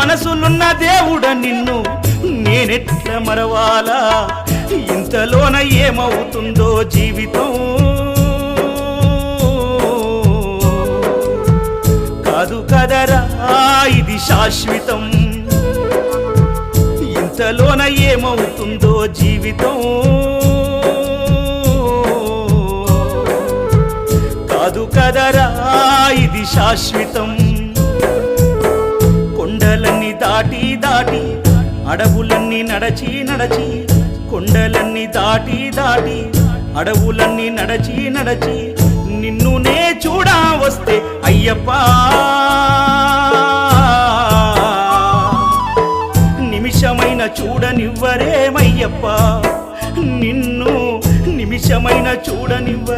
మనసులున్న దేవుడ నిన్ను నేనెట్ల మరవాలా ఇంతలోన ఏమవుతుందో జీవితం కాదు కదరా ఇది శాశ్వతం ఇంతలోన ఏమవుతుందో జీవితం కాదు కదరా ఇది శాశ్వతం కొండలన్నీ దాటి దాటి అడవులన్నీ నడచి నడచి కొండలన్నీ దాటి దాటి అడవులన్నీ నడచి నడచి నిన్ను నే చూడా వస్తే అయ్యప్ప నిమిషమైన చూడనివ్వరేమయ్యప్ప నిన్ను నిమిషమైన చూడనివ్వ